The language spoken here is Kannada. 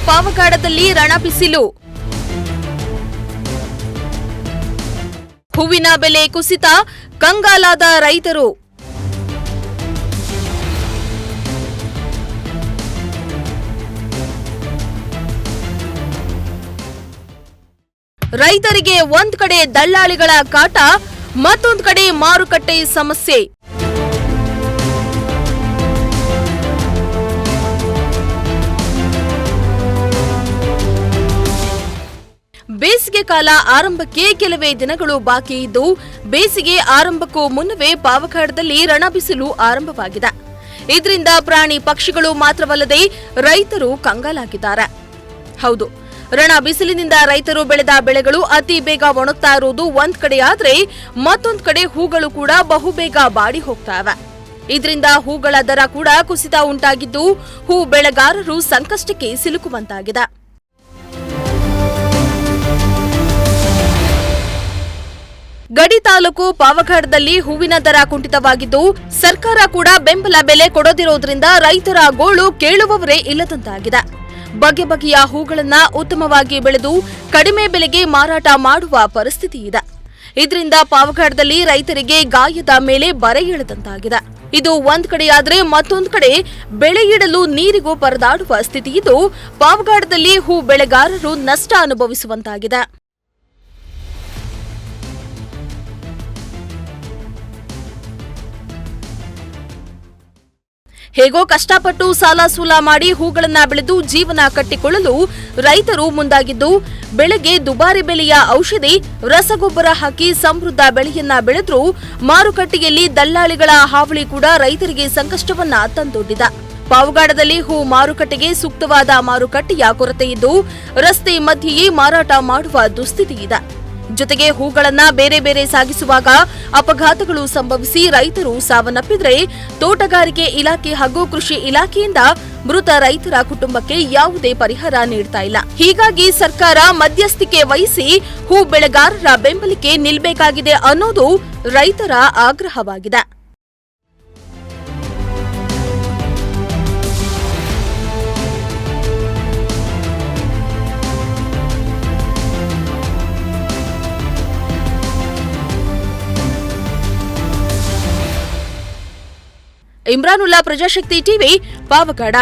ಪಾವಗಡದಲ್ಲಿ ರಣಬಿಸಿಲು. ಹೂವಿನ ಬೆಲೆ ಕುಸಿತ, ಕಂಗಾಲಾದ ರೈತರು. ರೈತರಿಗೆ ಒಂದ್ ಕಡೆ ದಳ್ಳಾಳಿಗಳ ಕಾಟ, ಮತ್ತೊಂದು ಕಡೆ ಮಾರುಕಟ್ಟೆ ಸಮಸ್ಯೆ. ಬೇಸಿಗೆ ಕಾಲ ಆರಂಭಕ್ಕೆ ಕೆಲವೇ ದಿನಗಳು ಬಾಕಿ ಇದ್ದು, ಬೇಸಿಗೆ ಆರಂಭಕ್ಕೂ ಮುನ್ನವೇ ಪಾವಗಡದಲ್ಲಿ ರಣಬಿಸಿಲು ಆರಂಭವಾಗಿದೆ. ಇದರಿಂದ ಪ್ರಾಣಿ ಪಕ್ಷಿಗಳು ಮಾತ್ರವಲ್ಲದೆ ರೈತರು ಕಂಗಾಲಾಗಿದ್ದಾರೆ. ಹೌದು, ರಣ ಬಿಸಿಲಿನಿಂದ ರೈತರು ಬೆಳೆದ ಬೆಳೆಗಳು ಅತಿ ಬೇಗ ಒಣಗ್ತಾ ಇರುವುದು ಒಂದ್ ಕಡೆ ಆದ್ರೆ, ಮತ್ತೊಂದ್ ಕಡೆ ಹೂಗಳು ಕೂಡ ಬಹುಬೇಗ ಬಾಡಿ ಹೋಗ್ತಾ ಇವೆ. ಇದರಿಂದ ಹೂಗಳ ದರ ಕೂಡ ಕುಸಿತ ಉಂಟಾಗಿದ್ದು, ಹೂ ಬೆಳೆಗಾರರು ಸಂಕಷ್ಟಕ್ಕೆ ಸಿಲುಕುವಂತಾಗಿದೆ. ಗಡಿ ತಾಲೂಕು ಪಾವಗಡದಲ್ಲಿ ಹೂವಿನ ದರ ಕುಂಠಿತವಾಗಿದ್ದು, ಸರ್ಕಾರ ಕೂಡ ಬೆಂಬಲ ಬೆಲೆ ಕೊಡದಿರೋದ್ರಿಂದ ರೈತರ ಗೋಳು ಕೇಳುವವರೇ ಇಲ್ಲದಂತಾಗಿದೆ. ಬಗೆ ಬಗೆಯ ಹೂಗಳನ್ನ ಉತ್ತಮವಾಗಿ ಬೆಳೆದು ಕಡಿಮೆ ಬೆಲೆಗೆ ಮಾರಾಟ ಮಾಡುವ ಪರಿಸ್ಥಿತಿ ಇದೆ. ಇದರಿಂದ ಪಾವಗಡದಲ್ಲಿ ರೈತರಿಗೆ ಗಾಯದ ಮೇಲೆ ಬರೆ ಎಳೆದಂತಾಗಿದೆ. ಇದು ಒಂದ್ ಕಡೆಯಾದ್ರೆ, ಮತ್ತೊಂದು ಕಡೆ ಬೆಳೆ ಇಡಲು ನೀರಿಗೂ ಪರದಾಡುವ ಸ್ಥಿತಿ ಇದ್ದು, ಪಾವಗಡದಲ್ಲಿ ಹೂ ಬೆಳೆಗಾರರು ನಷ್ಟ ಅನುಭವಿಸುವಂತಾಗಿದೆ. ಹೇಗೋ ಕಷ್ಟಪಟ್ಟು ಸಾಲ ಸೂಲ ಮಾಡಿ ಹೂಗಳನ್ನ ಬೆಳೆದು ಜೀವನ ಕಟ್ಟಿಕೊಳ್ಳಲು ರೈತರು ಮುಂದಾಗಿದ್ದು, ಬೆಳೆಗೆ ದುಬಾರಿ ಬೆಲೆಯ ಔಷಧಿ, ರಸಗೊಬ್ಬರ ಹಾಕಿ ಸಮೃದ್ಧ ಬೆಳೆಯನ್ನ ಬೆಳೆದ್ರೂ ಮಾರುಕಟ್ಟೆಯಲ್ಲಿ ದಲ್ಲಾಳಿಗಳ ಹಾವಳಿ ಕೂಡ ರೈತರಿಗೆ ಸಂಕಷ್ಟವನ್ನ ತಂದೊಡ್ಡಿದೆ. ಪಾವಗಡದಲ್ಲಿ ಹೂ ಮಾರುಕಟ್ಟೆಗೆ ಸೂಕ್ತವಾದ ಮಾರುಕಟ್ಟೆಯ ಕೊರತೆ ಇದ್ದು, ರಸ್ತೆ ಮಧ್ಯೆಯೇ ಮಾರಾಟ ಮಾಡುವ ದುಸ್ಥಿತಿ ಇದೆ. ಜೊತೆಗೆ ಹೂಗಳನ್ನ ಬೇರೆ ಬೇರೆ ಸಾಗಿಸುವಾಗ ಅಪಘಾತಗಳು ಸಂಭವಿಸಿ ರೈತರು ಸಾವನ್ನಪ್ಪಿದ್ರೆ ತೋಟಗಾರಿಕೆ ಇಲಾಖೆ ಹಾಗೂ ಕೃಷಿ ಇಲಾಖೆಯಿಂದ ಮೃತ ರೈತರ ಕುಟುಂಬಕ್ಕೆ ಯಾವುದೇ ಪರಿಹಾರ ನೀಡ್ತಾ ಇಲ್ಲ. ಹೀಗಾಗಿ ಸರ್ಕಾರ ಮಧ್ಯಸ್ಥಿಕೆ ವಹಿಸಿ ಹೂ ಬೆಳೆಗಾರರ ಬೆಂಬಲಕ್ಕೆ ನಿಲ್ಲಬೇಕಾಗಿದೆ ಅನ್ನೋದು ರೈತರ ಆಗ್ರಹವಾಗಿದೆ. ಇಮ್ರಾನುಲ್ಲಾ, ಪ್ರಜಾಶಕ್ತಿ ಟಿವಿ, ಪಾವಗಡ.